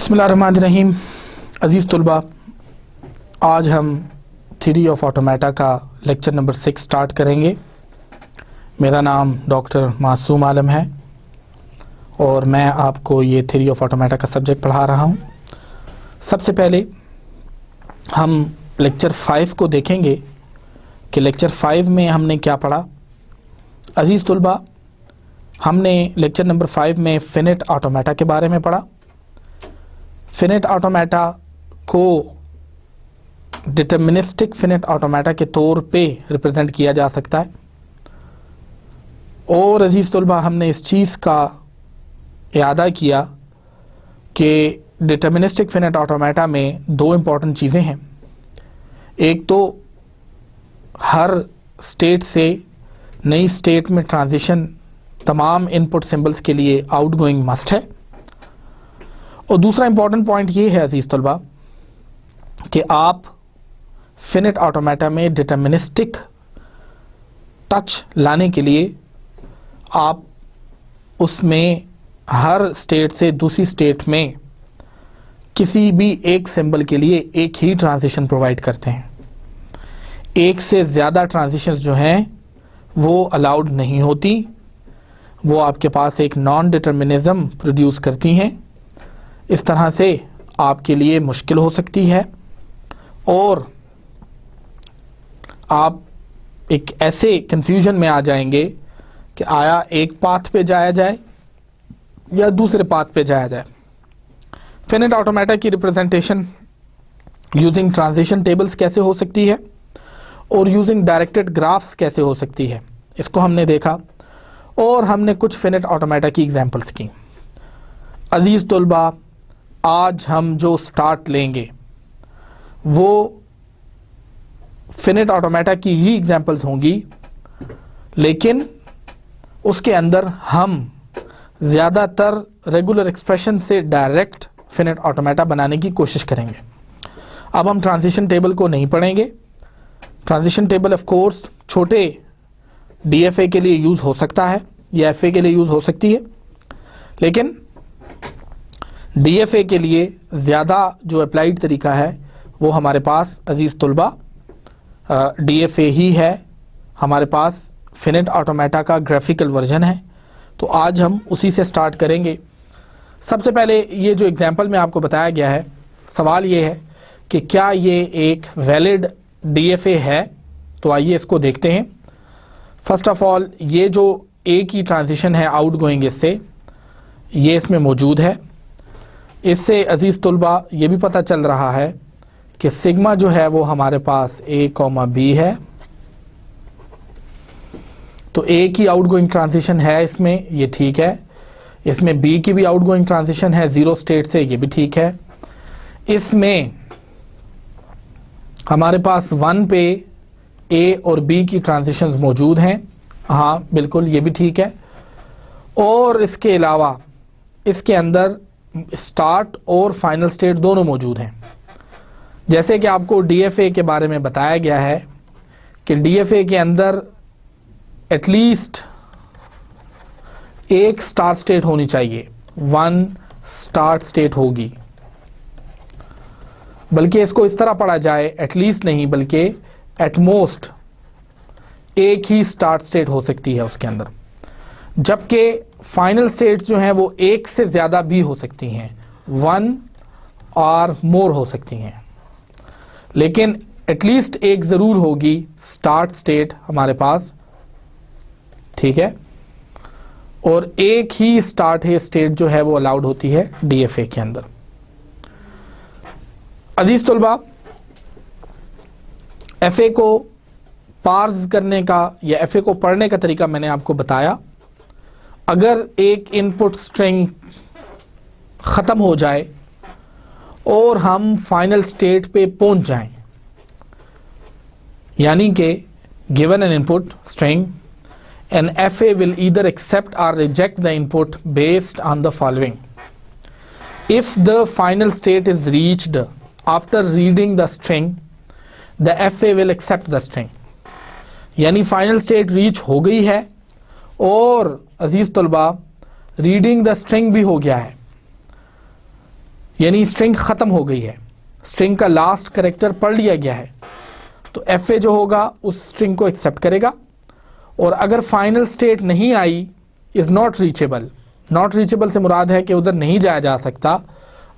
बिस्मिल्लाहिर्रहमानिर्रहीम। अज़ीज़ तलबा, आज हम थ्योरी ऑफ ऑटोमेटा का लेक्चर नंबर 6 स्टार्ट करेंगे। मेरा नाम डॉक्टर मासूम आलम है और मैं आपको ये थ्योरी ऑफ ऑटोमेटा का सब्जेक्ट पढ़ा रहा हूँ। सबसे पहले हम लेक्चर 5 को देखेंगे कि लेक्चर 5 में हमने क्या पढ़ा। अज़ीज़ तलबा, हमने लेक्चर नंबर 5 में फिनिट ऑटोमेटा के बारे में पढ़ा। फिनिट ऑटोमेटा को डिटर्मिनिस्टिक फिनिट ऑटोमेटा के तौर पे रिप्रेजेंट किया जा सकता है। और अजीज़ तलबा, हमने इस चीज़ का इयादा किया कि डिटर्मिनिस्टिक फिनिट ऑटोमेटा में दो इम्पॉर्टेंट चीज़ें हैं। एक तो हर स्टेट से नई स्टेट में ट्रांजिशन तमाम इनपुट सिंबल्स के लिए आउटगोइंग मस्ट है, और दूसरा इंपॉर्टेंट पॉइंट ये है अजीज़ तलबा कि आप फिनिट ऑटोमेटा में डिटर्मिनिस्टिक टच लाने के लिए आप उसमें हर स्टेट से दूसरी स्टेट में किसी भी एक सिंबल के लिए एक ही ट्रांजिशन प्रोवाइड करते हैं। एक से ज़्यादा ट्रांजिशंस जो हैं वो अलाउड नहीं होती, वो आपके पास एक नॉन डिटर्मिनिज्म प्रोड्यूस करती हैं। इस तरह से आपके लिए मुश्किल हो सकती है और आप एक ऐसे कंफ्यूजन में आ जाएंगे कि आया एक पाथ पे जाया जाए या दूसरे पाथ पे जाया जाए। फिनिट ऑटोमेटा की रिप्रेजेंटेशन यूजिंग ट्रांजिशन टेबल्स कैसे हो सकती है और यूजिंग डायरेक्टेड ग्राफ्स कैसे हो सकती है, इसको हमने देखा और हमने कुछ फिनिट ऑटोमेटा की एग्जांपल्स की। अजीज़ तलबा, आज हम जो स्टार्ट लेंगे वो फिनिट ऑटोमेटा की ही एग्जांपल्स होंगी, लेकिन उसके अंदर हम ज़्यादातर रेगुलर एक्सप्रेशन से डायरेक्ट फिनिट ऑटोमेटा बनाने की कोशिश करेंगे। अब हम ट्रांजिशन टेबल को नहीं पढ़ेंगे। ट्रांजिशन टेबल ऑफ कोर्स छोटे डीएफए के लिए यूज़ हो सकता है या एफए के लिए यूज़ हो सकती है, लेकिन डीएफए के लिए ज़्यादा जो अप्लाइड तरीका है वो हमारे पास अजीज़ तलबा डीएफए ही है। हमारे पास फिनिट ऑटोमेटा का ग्राफिकल वर्जन है, तो आज हम उसी से स्टार्ट करेंगे। सबसे पहले ये जो एग्जांपल में आपको बताया गया है, सवाल ये है कि क्या ये एक वैलिड डीएफए है। तो आइए इसको देखते हैं। फर्स्ट ऑफ ऑल, ये जो एक ही ट्रांजिशन है आउटगोइंग, इससे ये इसमें मौजूद है। इससे अजीज़ तलबा ये भी पता चल रहा है कि सिग्मा जो है वो हमारे पास a, b है, तो a की आउटगोइंग ट्रांजिशन है इसमें, ये ठीक है। इसमें b की भी आउटगोइंग ट्रांजिशन है जीरो स्टेट से, ये भी ठीक है। इसमें हमारे पास 1 पे a और b की ट्रांजिशंस मौजूद हैं, हाँ बिल्कुल ये भी ठीक है। और इसके अलावा इसके अंदर स्टार्ट और फाइनल स्टेट दोनों मौजूद हैं। जैसे कि आपको डीएफए के बारे में बताया गया है कि डीएफए के अंदर एटलीस्ट एक स्टार्ट स्टेट होनी चाहिए, 1 स्टार्ट स्टेट होगी। बल्कि इसको इस तरह पढ़ा जाए, एटलीस्ट नहीं बल्कि एटमोस्ट एक ही स्टार्ट स्टेट हो सकती है उसके अंदर, जबकि फाइनल स्टेट्स जो हैं वो एक से ज़्यादा भी हो सकती हैं, 1 और मोर हो सकती हैं, लेकिन एटलीस्ट एक ज़रूर होगी स्टार्ट स्टेट हमारे पास, ठीक है। और एक ही स्टार्ट है स्टेट जो है वो अलाउड होती है डीएफए के अंदर। अजीज़ तलबा, एफए को पार्स करने का या एफए को पढ़ने का तरीका मैंने आपको बताया। अगर एक इनपुट स्ट्रिंग ख़त्म हो जाए और हम फाइनल स्टेट पे पहुंच जाएं, यानी कि given an input string, an FA will either accept or reject the input based on the following. If the final state is reached after reading the string, the FA will accept the string. यानी final state reach हो गई है और अजीज़ तलबा reading the string भी हो गया है, यानी स्ट्रिंग ख़त्म हो गई है, स्ट्रिंग का लास्ट कैरेक्टर पढ़ लिया गया है, तो FA जो होगा उस स्ट्रिंग को एक्सेप्ट करेगा। और अगर फाइनल स्टेट नहीं आई, is not reachable, not reachable से मुराद है कि उधर नहीं जाया जा सकता,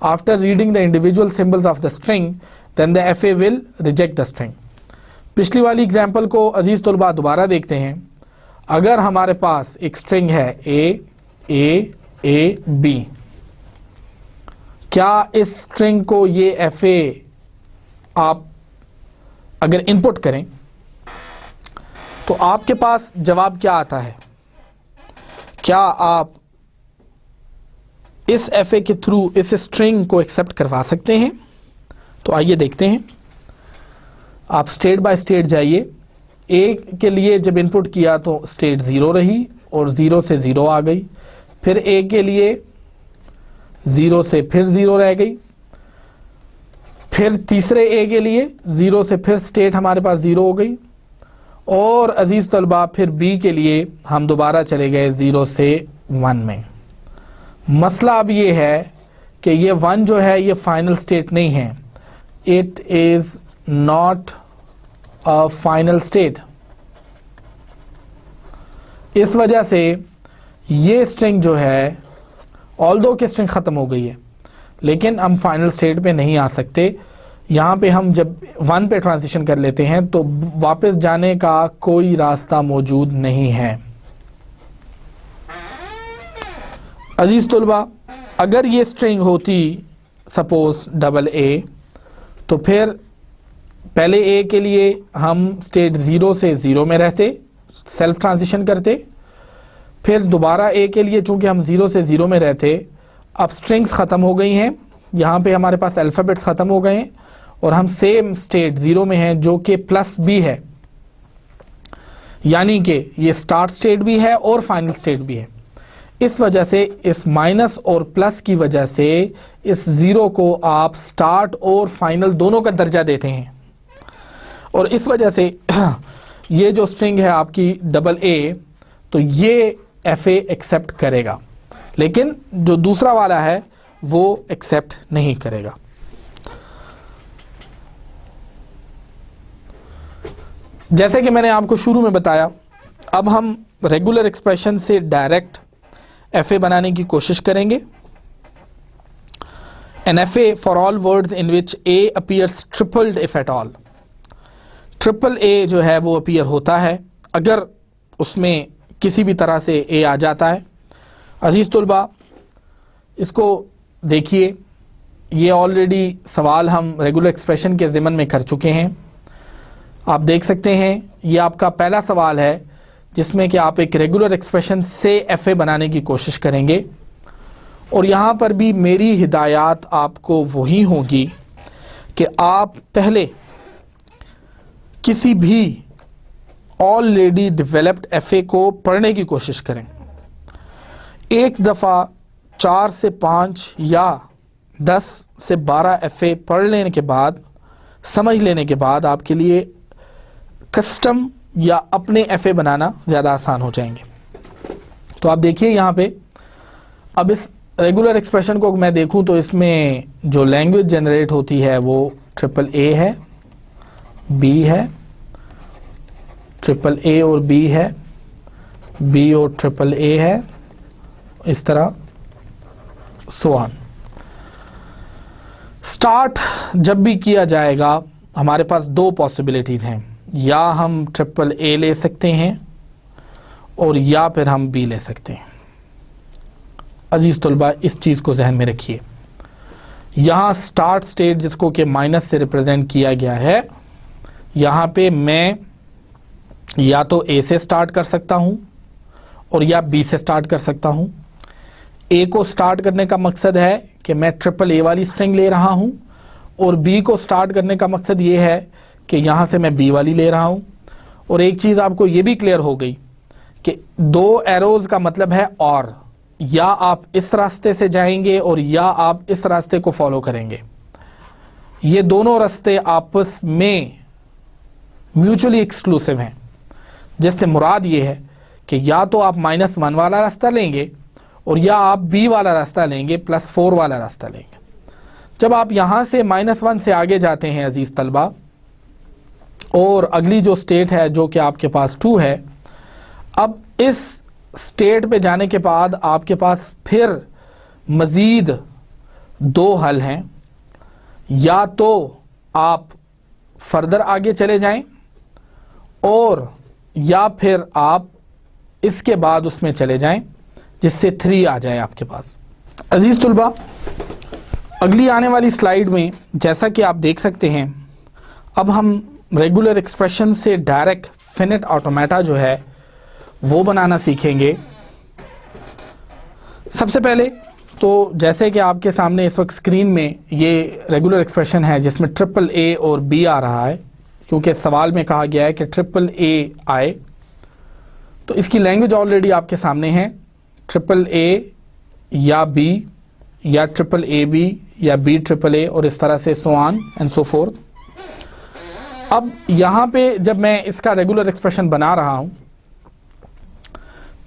after reading the individual symbols of the string then the FA will reject the string. पिछली वाली एग्जाम्पल को अजीज़ तलबा दोबारा देखते हैं। अगर हमारे पास एक स्ट्रिंग है A, क्या इस स्ट्रिंग को ये FA आप अगर इनपुट करें तो आपके पास जवाब क्या आता है? क्या आप इस FA के थ्रू इस स्ट्रिंग को एक्सेप्ट करवा सकते हैं? तो आइए देखते हैं। आप स्टेट बाय स्टेट जाइए। A के लिए जब इनपुट किया तो स्टेट 0 रही और 0 से 0 आ गई, फिर A के लिए 0 से फिर 0 रह गई, फिर तीसरे A के लिए 0 से फिर स्टेट हमारे पास 0 हो गई, और अजीज़ तलबा फिर B के लिए हम दोबारा चले गए 0 से 1 में। मसला अब ये है कि ये 1 जो है ये फाइनल स्टेट नहीं है, it is not a final state. इस वजह से ये स्ट्रिंग जो है, ऑल्दो कि स्ट्रिंग ख़त्म हो गई है, लेकिन हम फाइनल स्टेट पे नहीं आ सकते। यहाँ पे हम जब 1 पे ट्रांजिशन कर लेते हैं तो वापस जाने का कोई रास्ता मौजूद नहीं है। अजीज़ तलबा, अगर ये स्ट्रिंग होती सपोज AA, तो फिर पहले A के लिए हम स्टेट 0 से 0 में रहते, सेल्फ ट्रांजिशन करते, फिर दोबारा A के लिए चूंकि हम 0 से 0 में रहते, अब स्ट्रिंग्स ख़त्म हो गई हैं, यहाँ पे हमारे पास अल्फ़ाबेट्स ख़त्म हो गए हैं और हम सेम स्टेट 0 में हैं जो कि +B है, यानी कि ये स्टार्ट स्टेट भी है और फाइनल स्टेट भी है। इस वजह से इस माइनस और प्लस की वजह से इस 0 को आप स्टार्ट और फाइनल दोनों का दर्जा देते हैं, और इस वजह से ये जो स्ट्रिंग है आपकी AA, तो ये FA एक्सेप्ट करेगा, लेकिन जो दूसरा वाला है वो एक्सेप्ट नहीं करेगा। जैसे कि मैंने आपको शुरू में बताया, अब हम रेगुलर एक्सप्रेशन से डायरेक्ट FA बनाने की कोशिश करेंगे। An FA for all words in which A appears tripled if at all। Triple A जो है वो अपीयर होता है अगर उसमें किसी भी तरह से A आ जाता है। अजीज़ तलबा, इसको देखिए, ये ऑलरेडी सवाल हम रेगुलर एक्सप्रेशन के ज़िमन में कर चुके हैं। आप देख सकते हैं ये आपका पहला सवाल है जिसमें कि आप एक रेगुलर एक्सप्रेशन से FA बनाने की कोशिश करेंगे, और यहाँ पर भी मेरी हिदायत आपको वही होगी कि आप पहले किसी भी ऑलरेडी डेवलप्ड FA को पढ़ने की कोशिश करें। एक दफ़ा 4 से 5 या 10 से 12 FA पढ़ लेने के बाद, समझ लेने के बाद आपके लिए कस्टम या अपने FA बनाना ज़्यादा आसान हो जाएंगे। तो आप देखिए यहाँ पे, अब इस रेगुलर एक्सप्रेशन को मैं देखूँ तो इसमें जो लैंग्वेज जनरेट होती है वो AA है, B है, AA और B है, B और AA है, इस तरह सो ऑन। स्टार्ट जब भी किया जाएगा हमारे पास 2 पॉसिबिलिटीज़ हैं, या हम AA ले सकते हैं और या फिर हम B ले सकते हैं। अजीज़ तलबा, इस चीज़ को जहन में रखिए। यहाँ स्टार्ट स्टेट जिसको कि माइनस से रिप्रेजेंट किया गया है, यहाँ पे मैं या तो A से स्टार्ट कर सकता हूँ और या B से स्टार्ट कर सकता हूँ। A को स्टार्ट करने का मकसद है कि मैं AA वाली स्ट्रिंग ले रहा हूँ, और B को स्टार्ट करने का मकसद ये है कि यहाँ से मैं B वाली ले रहा हूँ। और एक चीज़ आपको ये भी क्लियर हो गई कि 2 एरोज़ का मतलब है और, या आप इस रास्ते से जाएंगे और या आप इस रास्ते को फॉलो करेंगे। ये दोनों रास्ते आपस में म्यूचुअली एक्सक्लूसिव हैं, जिससे मुराद ये है कि या तो आप -1 वाला रास्ता लेंगे और या आप B वाला रास्ता लेंगे, +4 वाला रास्ता लेंगे। जब आप यहां से -1 से आगे जाते हैं अजीज तलबा, और अगली जो स्टेट है जो कि आपके पास 2 है, अब इस स्टेट पे जाने के बाद आपके पास फिर मज़ीद 2 हल हैं। या तो आप फर्दर आगे चले जाएं और या फिर आप इसके बाद उसमें चले जाएं जिससे 3 आ जाए आपके पास। अजीज तुलबा, अगली आने वाली स्लाइड में जैसा कि आप देख सकते हैं, अब हम रेगुलर एक्सप्रेशन से डायरेक्ट फिनिट ऑटोमेटा जो है वो बनाना सीखेंगे। सबसे पहले तो जैसे कि आपके सामने इस वक्त स्क्रीन में ये रेगुलर एक्सप्रेशन है जिसमें AAA और B आ रहा है, क्योंकि सवाल में कहा गया है कि AAA आए, तो इसकी लैंग्वेज ऑलरेडी आपके सामने है, AAA या B या AAAB या BAAA और इस तरह से so on and so fourth. अब यहाँ पे जब मैं इसका रेगुलर एक्सप्रेशन बना रहा हूँ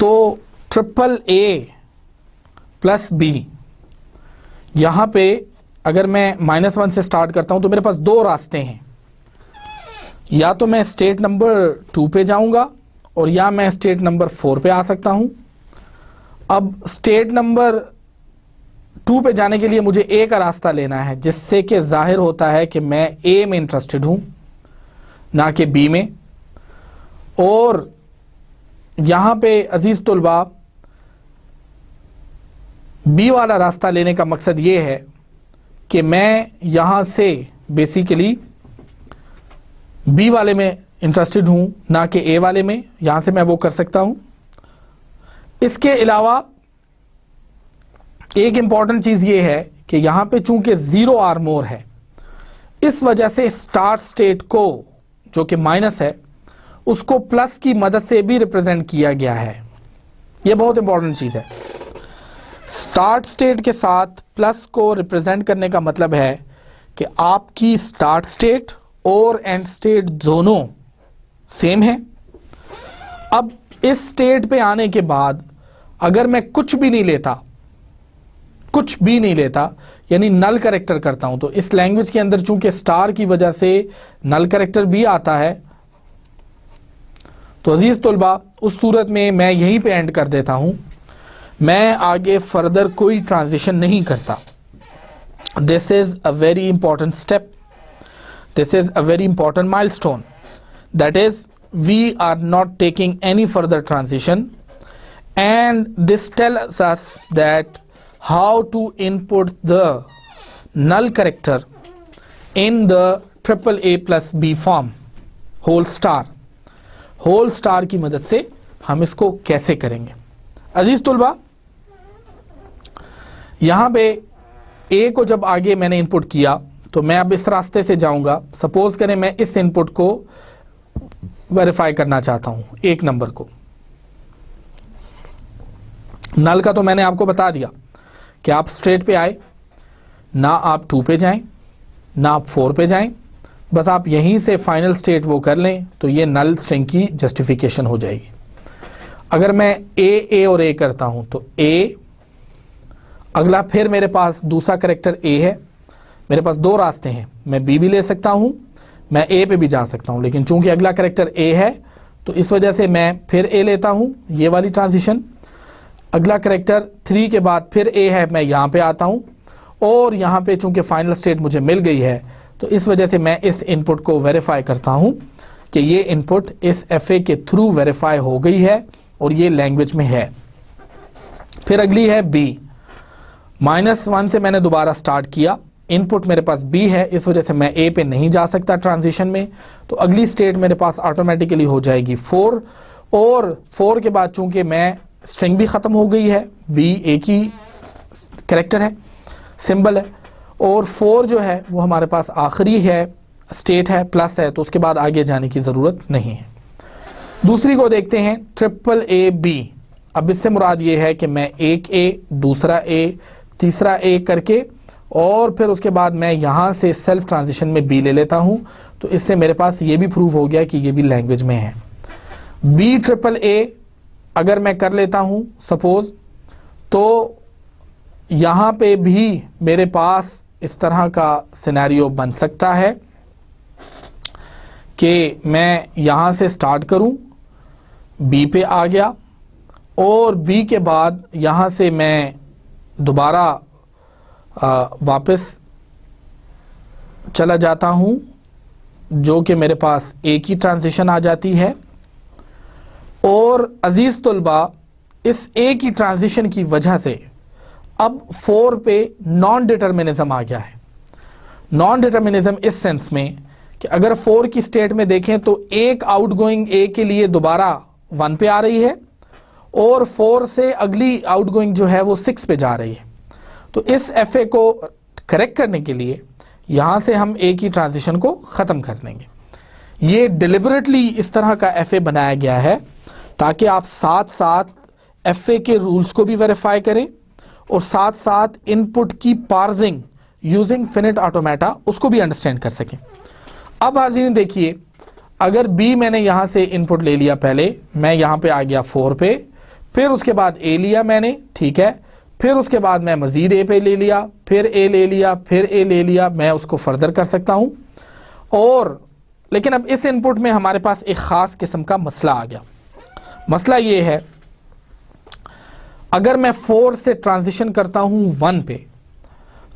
तो AAA प्लस B, यहाँ पे अगर मैं -1 से स्टार्ट करता हूँ तो मेरे पास 2 रास्ते हैं। या तो मैं स्टेट नंबर 2 पे जाऊँगा और या मैं स्टेट नंबर 4 पे आ सकता हूँ। अब स्टेट नंबर 2 पे जाने के लिए मुझे A का रास्ता लेना है, जिससे कि जाहिर होता है कि मैं A में इंटरेस्टेड हूँ ना कि B में। और यहाँ पे अजीज तुलबा, B वाला रास्ता लेने का मकसद ये है कि मैं यहाँ से बेसिकली B वाले में इंटरेस्टेड हूँ ना कि A वाले में, यहाँ से मैं वो कर सकता हूँ। इसके अलावा एक इम्पॉर्टेंट चीज़ ये है कि यहाँ पे चूंकि 0 आर मोर है, इस वजह से स्टार्ट स्टेट को जो कि माइनस है उसको प्लस की मदद से भी रिप्रेजेंट किया गया है। ये बहुत इंपॉर्टेंट चीज़ है। स्टार्ट स्टेट के साथ प्लस को रिप्रेजेंट करने का मतलब है कि आपकी स्टार्ट स्टेट और एंड स्टेट दोनों सेम है। अब इस स्टेट पे आने के बाद अगर मैं कुछ भी नहीं लेता यानी नल कैरेक्टर करता हूं, तो इस लैंग्वेज के अंदर चूंकि स्टार की वजह से नल कैरेक्टर भी आता है, तो अजीज तुलबा उस सूरत में मैं यहीं पे एंड कर देता हूं। मैं आगे फर्दर कोई ट्रांजिशन नहीं करता। This is a very important step, this is a very important milestone, that is we are not taking any further transition, and this tells us that how to input the null character in the AAA plus B form, whole star की मदद से हम इसको कैसे करेंगे। अजीज तुलबा, यहां पे A को जब आगे मैंने इनपुट किया तो मैं अब इस रास्ते से जाऊंगा। सपोज करें मैं इस इनपुट को वेरीफाई करना चाहता हूं, 1 नंबर को। नल का तो मैंने आपको बता दिया कि आप स्ट्रेट पे आए, ना आप 2 पे जाएं ना आप 4 पे जाएं, बस आप यहीं से फाइनल स्टेट वो कर लें तो ये नल स्ट्रिंग की जस्टिफिकेशन हो जाएगी। अगर मैं ए और ए करता हूं तो ए, अगला फिर मेरे पास दूसरा करेक्टर ए है, मेरे पास 2 रास्ते हैं, मैं बी भी ले सकता हूं, मैं ए पे भी जा सकता हूं, लेकिन चूंकि अगला करेक्टर ए है तो इस वजह से मैं फिर ए लेता हूं, ये वाली ट्रांजिशन। अगला करेक्टर 3 के बाद फिर ए है, मैं यहाँ पे आता हूँ और यहाँ पे चूंकि फाइनल स्टेट मुझे मिल गई है तो इस वजह से मैं इस इनपुट को वेरीफाई करता हूँ कि ये इनपुट इस FA के थ्रू वेरीफाई हो गई है और ये लैंग्वेज में है। फिर अगली है B, -1 से मैंने दोबारा स्टार्ट किया, इनपुट मेरे पास B है, इस वजह से मैं A पे नहीं जा सकता ट्रांजिशन में, तो अगली स्टेट मेरे पास ऑटोमेटिकली हो जाएगी 4, और 4 के बाद चूंकि मैं स्ट्रिंग भी ख़त्म हो गई है, B एक ही कैरेक्टर है, सिंबल है, और 4 जो है वो हमारे पास आखिरी है, स्टेट है, प्लस है, तो उसके बाद आगे जाने की ज़रूरत नहीं है। दूसरी को देखते हैं AAAB। अब इससे मुराद ये है कि मैं एक A, दूसरा A, तीसरा A करके और फिर उसके बाद मैं यहाँ से सेल्फ ट्रांजिशन में B ले लेता हूँ, तो इससे मेरे पास ये भी प्रूव हो गया कि ये भी लैंग्वेज में है। BAAA अगर मैं कर लेता हूँ सपोज, तो यहाँ पे भी मेरे पास इस तरह का सिनेरियो बन सकता है कि मैं यहाँ से स्टार्ट करूँ, बी पे आ गया और बी के बाद यहाँ से मैं दोबारा वापस चला जाता हूँ, जो कि मेरे पास ए की ट्रांजिशन आ जाती है। और अजीज़ तुलबा, इस ए की ट्रांजिशन की वजह से अब 4 पे नॉन डिटर्मिनिज्म आ गया है। नॉन डिटर्मिनिज्म इस सेंस में कि अगर 4 की स्टेट में देखें तो एक आउटगोइंग ए के लिए दोबारा 1 पे आ रही है और 4 से अगली आउटगोइंग जो है वो 6 पे जा रही है। तो इस एफ ए को करेक्ट करने के लिए यहाँ से हम ए की ट्रांजिशन को ख़त्म कर देंगे। ये डिलिबरेटली इस तरह का एफ ए बनाया गया है ताकि आप साथ साथ एफ ए के रूल्स को भी वेरीफाई करें और साथ साथ इनपुट की पार्सिंग यूजिंग फिनिट ऑटोमेटा उसको भी अंडरस्टैंड कर सकें। अब हाज़रीन देखिए, अगर बी मैंने यहाँ से इनपुट ले लिया, पहले मैं यहाँ पे आ गया 4 पे, फिर उसके बाद ए लिया मैंने, ठीक है, फिर उसके बाद मैं मज़ीद ए पे ले लिया, फिर ए ले लिया, फिर ए ले लिया, मैं उसको फर्दर कर सकता हूँ। और लेकिन अब इस इनपुट में हमारे पास एक ख़ास किस्म का मसला आ गया। मसला ये है, अगर मैं 4 से ट्रांजिशन करता हूँ 1 पे,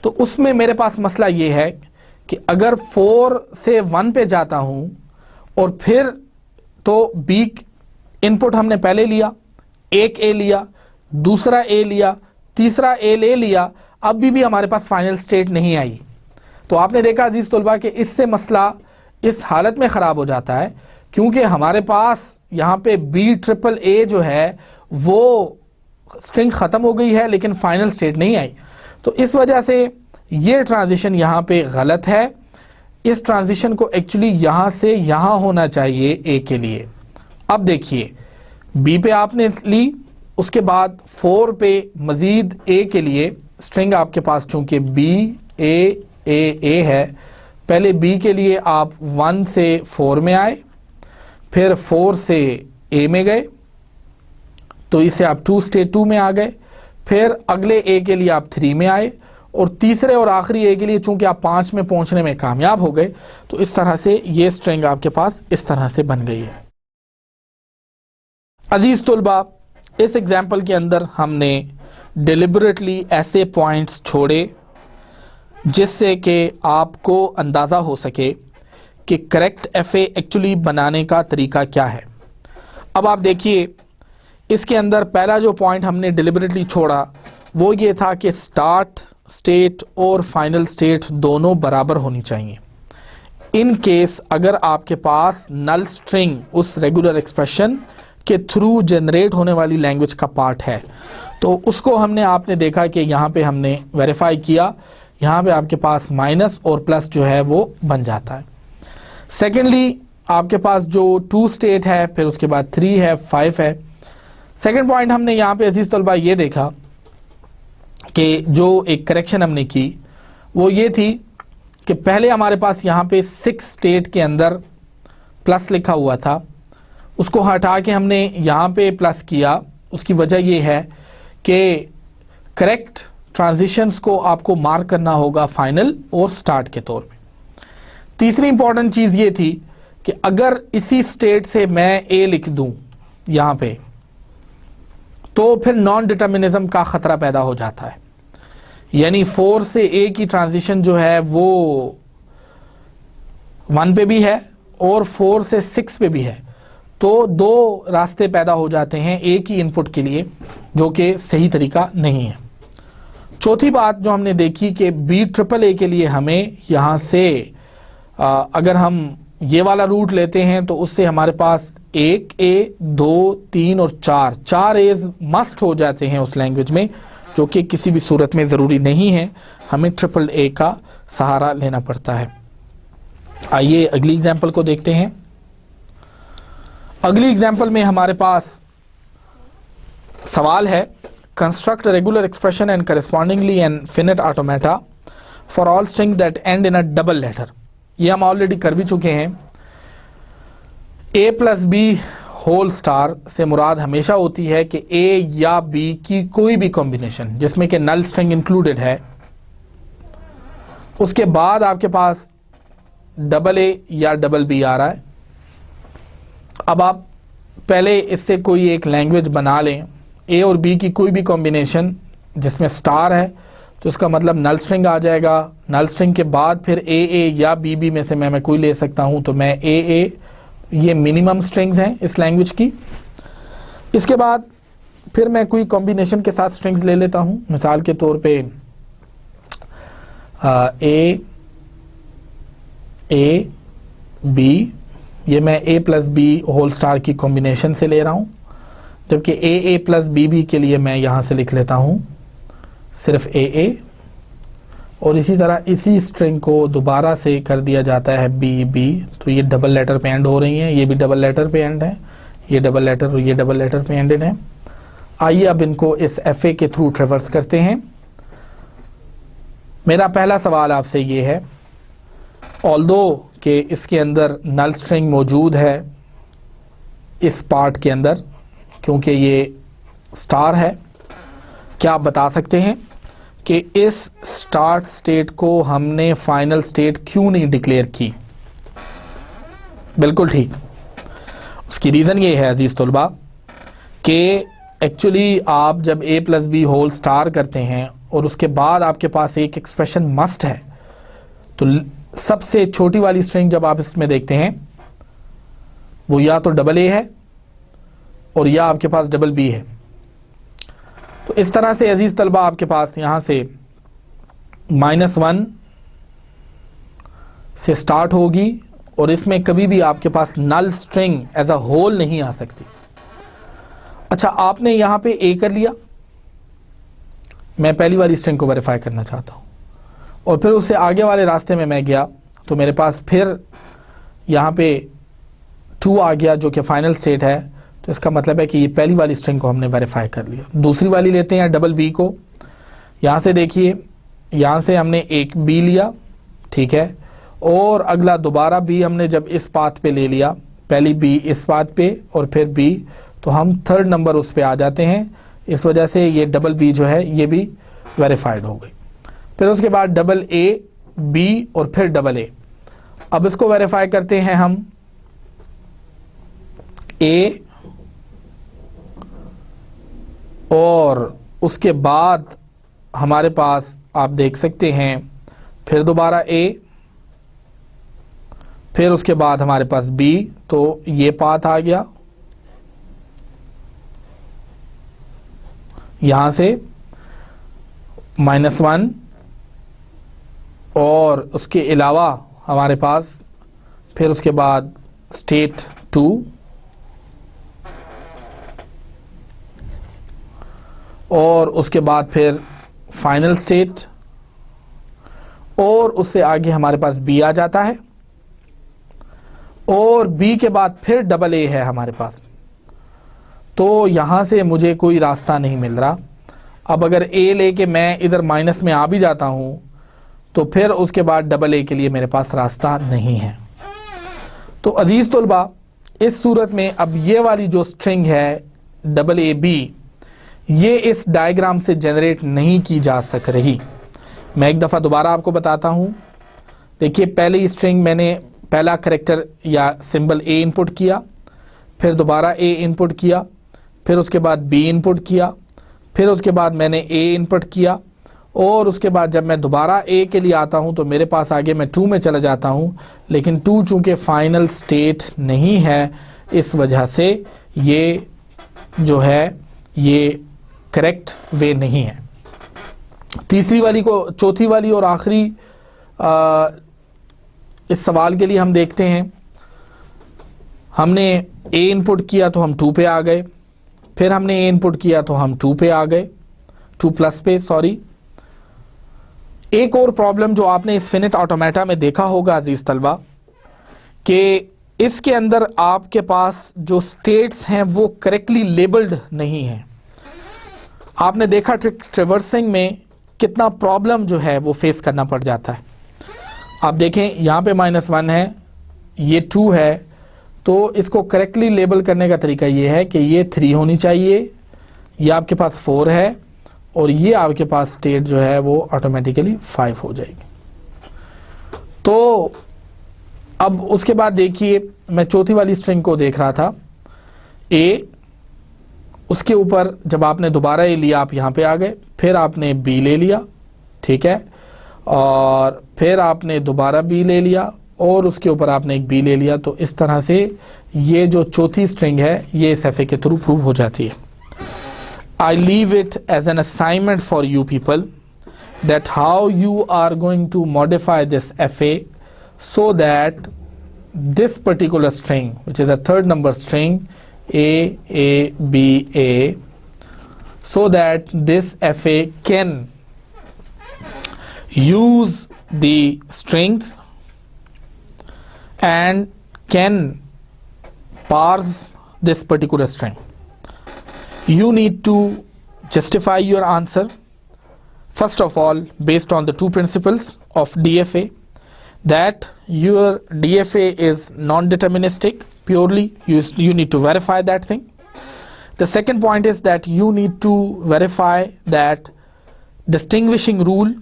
तो उसमें मेरे पास मसला ये है कि अगर 4 से 1 पे जाता हूँ और फिर तो बी इनपुट हमने पहले लिया, एक ए लिया, दूसरा ए लिया, तीसरा ए ले लिया, अभी भी हमारे पास फाइनल स्टेट नहीं आई। तो आपने देखा अजीज़ तुलबा कि इससे मसला इस हालत में ख़राब हो जाता है क्योंकि हमारे पास यहाँ पे बी ट्रिपल ए जो है वो स्ट्रिंग ख़त्म हो गई है लेकिन फाइनल स्टेट नहीं आई। तो इस वजह से ये ट्रांजिशन यहाँ पे गलत है। इस ट्रांजिशन को एक्चुअली यहाँ से यहाँ होना चाहिए ए के लिए। अब देखिए, बी पे आपने ली, उसके बाद 4 पे मज़ीद ए के लिए स्ट्रिंग आपके पास चूँकि बी ए ए ए है, पहले बी के लिए आप 1 से 4 में आए, फिर 4 से ए में गए, तो इसे आप 2 स्टेट 2 में आ गए, फिर अगले ए के लिए आप 3 में आए और तीसरे और आखिरी ए के लिए चूंकि आप 5 में पहुंचने में कामयाब हो गए, तो इस तरह से ये स्ट्रिंग आपके पास इस तरह से बन गई है। अजीज़ तुलबा, इस एग्जाम्पल के अंदर हमने डिलिबरेटली ऐसे पॉइंट्स छोड़े जिससे कि आपको अंदाज़ा हो सके कि करेक्ट एफ ए एक्चुअली बनाने का तरीका क्या है। अब आप देखिए, इसके अंदर पहला जो पॉइंट हमने डिलिबरेटली छोड़ा वो ये था कि स्टार्ट स्टेट और फाइनल स्टेट दोनों बराबर होनी चाहिए। इन केस अगर आपके पास नल स्ट्रिंग उस रेगुलर एक्सप्रेशन के थ्रू जनरेट होने वाली लैंग्वेज का पार्ट है, तो उसको आपने देखा कि यहाँ पे हमने वेरीफाई किया, यहाँ पे आपके पास माइनस और प्लस जो है वो बन जाता है। सेकेंडली, आपके पास जो 2 स्टेट है, फिर उसके बाद 3 है, 5 है। सेकेंड पॉइंट हमने यहाँ पे अजीज़ तलबा ये देखा कि जो एक करेक्शन हमने की वो ये थी कि पहले हमारे पास यहाँ पे 6 स्टेट के अंदर प्लस लिखा हुआ था, उसको हटा के हमने यहाँ पे प्लस किया। उसकी वजह ये है कि करेक्ट ट्रांजिशंस को आपको मार्क करना होगा फाइनल और स्टार्ट के तौर पे। तीसरी इंपॉर्टेंट चीज़ ये थी कि अगर इसी स्टेट से मैं ए लिख दूं यहाँ पे, तो फिर नॉन डिटर्मिनिज्म का ख़तरा पैदा हो जाता है। यानी 4 से ए की ट्रांजिशन जो है वो 1 पे भी है और 4 से 6 पे भी है, तो 2 रास्ते पैदा हो जाते हैं ए की इनपुट के लिए, जो कि सही तरीका नहीं है। चौथी बात जो हमने देखी कि बी ट्रिपल ए के लिए हमें यहाँ से अगर हम ये वाला रूट लेते हैं तो उससे हमारे पास 1 ए 2 3 और 4 एज मस्ट हो जाते हैं उस लैंग्वेज में, जो कि किसी भी सूरत में ज़रूरी नहीं है, हमें ट्रिपल ए का सहारा लेना पड़ता है। आइए अगली एग्जांपल को देखते हैं। अगली एग्जांपल में हमारे पास सवाल है, construct regular expression and correspondingly an finite automata for all string that end in a double letter. ये हम ऑलरेडी कर भी चुके हैं। a plus b whole star से मुराद हमेशा होती है कि a या b की कोई भी कॉम्बिनेशन जिसमें कि नल स्ट्रिंग इंक्लूडेड है, उसके बाद आपके पास डबल ए या डबल बी आ रहा है। अब आप पहले इससे कोई एक लैंग्वेज बना लें, ए और बी की कोई भी कॉम्बिनेशन जिसमें स्टार है तो इसका मतलब नल स्ट्रिंग आ जाएगा। नल स्ट्रिंग के बाद फिर ए या बी में से मैं कोई ले सकता हूं, तो मैं ए, ये मिनिमम स्ट्रिंग्स हैं इस लैंग्वेज की। इसके बाद फिर मैं कोई कॉम्बिनेशन के साथ स्ट्रिंग्स ले लेता हूं, मिसाल के तौर पे ए बी, ये मैं ए प्लस बी होल स्टार की कॉम्बिनेशन से ले रहा हूं, जबकि ए प्लस बी के लिए मैं यहां से लिख लेता हूं सिर्फ ए, और इसी तरह इसी स्ट्रिंग को दोबारा से कर दिया जाता है बी, तो ये डबल लेटर पे एंड हो रही हैं, ये भी डबल लेटर पे एंड है, ये डबल लेटर और ये डबल लेटर पे एंडेड है। आइए अब इनको इस एफए के थ्रू ट्रेवर्स करते हैं। मेरा पहला सवाल आपसे ये है, ऑल्दो कि इसके अंदर नल स्ट्रिंग मौजूद है इस पार्ट के अंदर, क्योंकि ये स्टार है, क्या आप बता सकते हैं कि इस स्टार्ट स्टेट को हमने फाइनल स्टेट क्यों नहीं डिक्लेयर की? बिल्कुल ठीक, उसकी रीज़न ये है अजीज़ तुलबा कि एक्चुअली आप जब a plus b whole star करते हैं और उसके बाद आपके पास एक एक्सप्रेशन मस्ट है, तो सबसे छोटी वाली स्ट्रिंग जब आप इसमें देखते हैं वो या तो डबल ए है और या आपके पास डबल बी है। तो इस तरह से अजीज तलबा आपके पास यहां से -1 से स्टार्ट होगी और इसमें कभी भी आपके पास नल स्ट्रिंग एज अ होल नहीं आ सकती। अच्छा, आपने यहां पे ए कर लिया, मैं पहली वाली स्ट्रिंग को वेरीफाई करना चाहता हूं और फिर उससे आगे वाले रास्ते में मैं गया तो मेरे पास फिर यहाँ पे 2 आ गया जो कि फाइनल स्टेट है, तो इसका मतलब है कि ये पहली वाली स्ट्रिंग को हमने वेरीफाई कर लिया। दूसरी वाली लेते हैं डबल बी को, यहाँ से देखिए यहाँ से हमने एक बी लिया, ठीक है, और अगला दोबारा बी हमने जब इस पाथ पे ले लिया, पहली बी इस पाथ पे और फिर बी, तो हम थर्ड नंबर उस पे आ जाते हैं। इस वजह से ये डबल बी जो है ये भी वेरीफाइड हो गई। फिर उसके बाद डबल ए बी और फिर डबल ए। अब इसको वेरीफाई करते हैं हम, ए और उसके बाद हमारे पास आप देख सकते हैं फिर दोबारा ए, फिर उसके बाद हमारे पास बी, तो ये पाथ आ गया यहां से -1 और उसके अलावा हमारे पास फिर उसके बाद स्टेट 2 और उसके बाद फिर फाइनल स्टेट और उससे आगे हमारे पास बी आ जाता है और बी के बाद फिर डबल ए है हमारे पास। तो यहां से मुझे कोई रास्ता नहीं मिल रहा। अब अगर ए लेके मैं इधर माइनस में आ भी जाता हूं तो फिर उसके बाद डबल ए के लिए मेरे पास रास्ता नहीं है। तो अजीज तुलबा, इस सूरत में अब ये वाली जो स्ट्रिंग है डबल ए बी, ये इस डायग्राम से जनरेट नहीं की जा सक रही। मैं एक दफ़ा दोबारा आपको बताता हूं। देखिए, पहली स्ट्रिंग मैंने पहला करैक्टर या सिंबल ए इनपुट किया, फिर दोबारा ए इनपुट किया, फिर उसके बाद बी इनपुट किया, फिर उसके बाद मैंने ए इनपुट किया और उसके बाद जब मैं दोबारा ए के लिए आता हूं तो मेरे पास आगे मैं 2 में चला जाता हूं, लेकिन 2 चूंकि फाइनल स्टेट नहीं है, इस वजह से ये जो है ये करेक्ट वे नहीं है। तीसरी वाली को, चौथी वाली और आखिरी इस सवाल के लिए हम देखते हैं, हमने ए इनपुट किया तो हम 2 पे आ गए, फिर हमने ए इनपुट किया तो हम 2 पे आ गए, 2 प्लस पे, सॉरी। एक और प्रॉब्लम जो आपने इस फिनिट ऑटोमेटा में देखा होगा अजीज तलबा, कि इसके अंदर आपके पास जो स्टेट्स हैं वो करेक्टली लेबल्ड नहीं है। आपने देखा ट्रिवर्सिंग में कितना प्रॉब्लम जो है वो फेस करना पड़ जाता है। आप देखें यहाँ पे -1 है, ये 2 है, तो इसको करेक्टली लेबल करने का तरीका ये है कि ये 3 होनी चाहिए, ये आपके पास 4 है और ये आपके पास स्टेट जो है वो ऑटोमेटिकली 5 हो जाएगी। तो अब उसके बाद देखिए, मैं चौथी वाली स्ट्रिंग को देख रहा था, ए, उसके ऊपर जब आपने दोबारा ए लिया आप यहाँ पे आ गए, फिर आपने बी ले लिया, ठीक है, और फिर आपने दोबारा बी ले लिया और उसके ऊपर आपने एक बी ले लिया। तो इस तरह से ये जो चौथी स्ट्रिंग है ये इस एफ ए के थ्रू प्रूव हो जाती है। I leave it as an assignment for you people that how you are going to modify this FA so that this particular string, which is a third number string A, B, A, so that this FA can use the strings and can parse this particular string. You need to justify your answer, first of all, based on the two principles of DFA, that your DFA is non-deterministic purely. You need to verify that thing. The second point is that you need to verify that distinguishing rule,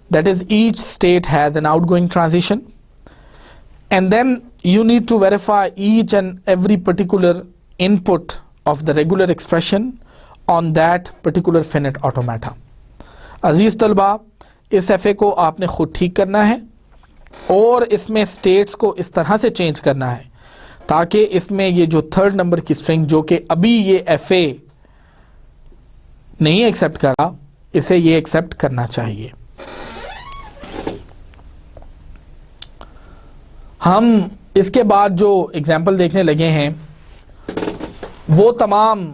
that is each state has an outgoing transition, and then you need to verify each and every particular input of the regular expression on that particular finite automata. अजीज तलबा, इस FA को आपने खुद ठीक करना है और इसमें स्टेट्स को इस तरह से चेंज करना है ताकि इसमें ये जो थर्ड नंबर की स्ट्रिंग जो कि अभी ये एफए नहीं एक्सेप्ट करा, इसे ये एक्सेप्ट करना चाहिए। हम इसके बाद जो एग्जाम्पल देखने लगे हैं वो तमाम